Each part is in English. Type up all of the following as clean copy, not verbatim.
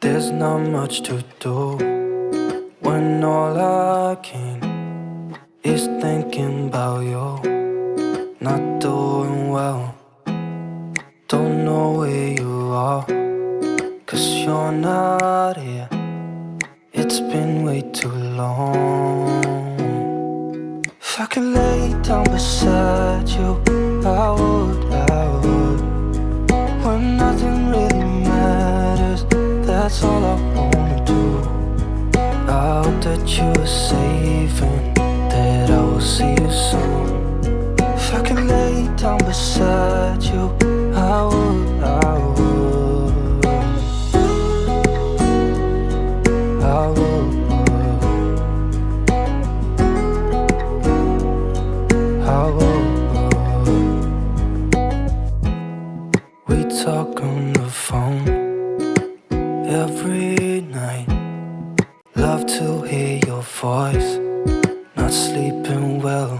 There's not much to do when all I can is thinking about you. Not doing well, don't know where you are, 'cause you're not here. It's been way too long. If I could lay down beside you, I would. When nothing really matters, that's all I wanna do. I hope that you are safe and that I will see you soon. If I could lay down beside you, I would. We talk on the phone every night. Love to hear your voice. Not sleeping well,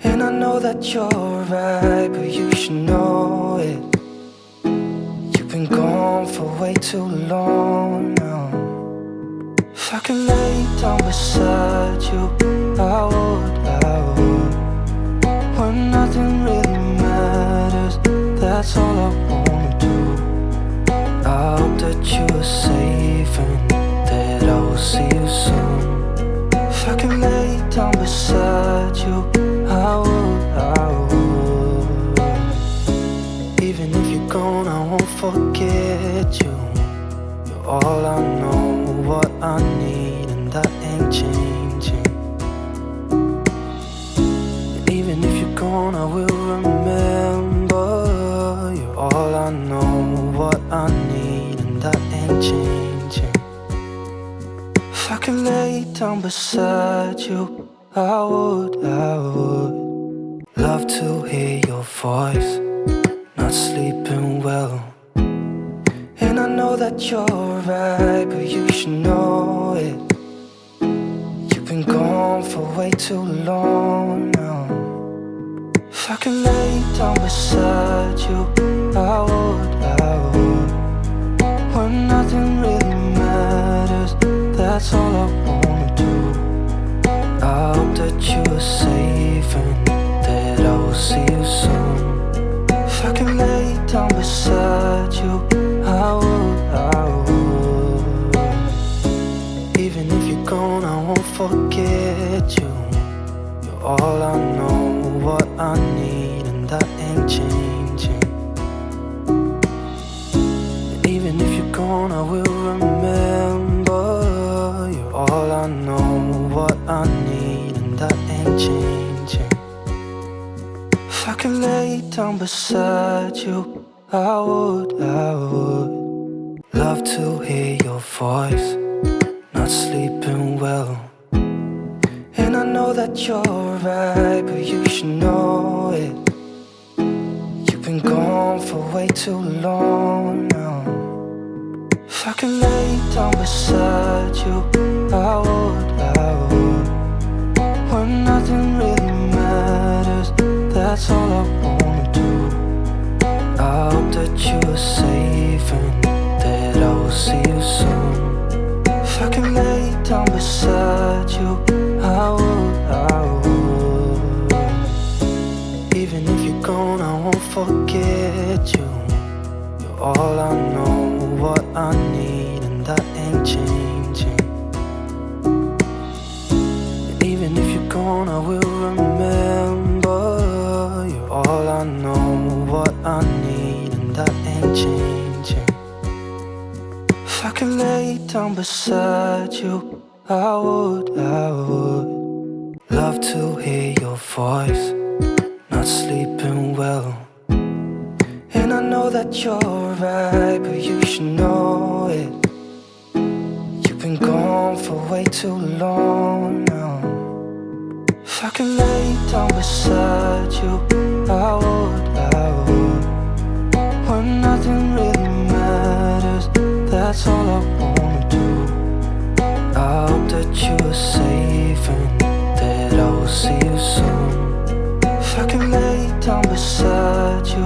and I know that you're right, but you should know it. You've been gone for way too long now. If I could lay down beside you, I would. When nothing really matters, that's all I wanna do. I hope that you are safe and that I will see you soon. If I could lay down beside you, I would. Even if you're gone, I won't forget you. You're all I know, what I need, and that ain't changing. And even if you're gone, I will remember. You're all I know, what I need, and that ain't changing. If I could lay down beside you, I would. Love to hear your voice. Not sleeping well, and I know that you're right, but you should know it. You've been gone for way too long now. If I could lay down beside you, I would. When nothing really matters, that's all I wanna do. I hope that you are safe and that I will see you soon. If I could lay down beside you, I would. Even if you're gone, I won't forget you. You're all I know, what I need, and that ain't changing. And even if you're gone, I will remember. You're all I know, what I need, and that ain't changing. If I could lay down beside you, I would. Love to hear your voice. Not sleeping well, and I know that you're right, but you should know it. You've been gone for way too long now. If I could lay down beside you, I would. When nothing really matters, that's all I wanna do. I hope that you are safe and that I will see you soon. If I could lay down beside you, I would. Even if you're gone, I won't forget you. You're all I know, what I need, and that ain't changing. And even if you're gone, I will remember. You're all I know, what I need, and that ain't changing. If I could lay down beside you, I would. Love to hear your voice. Not sleeping well, and I know that you're right, but you should know it. You've been gone for way too long now. If I could lay down beside you, I would. When nothing really matters, that's all I wanna do. I hope that you are safe and that I will see you soon. If I could lay down beside you,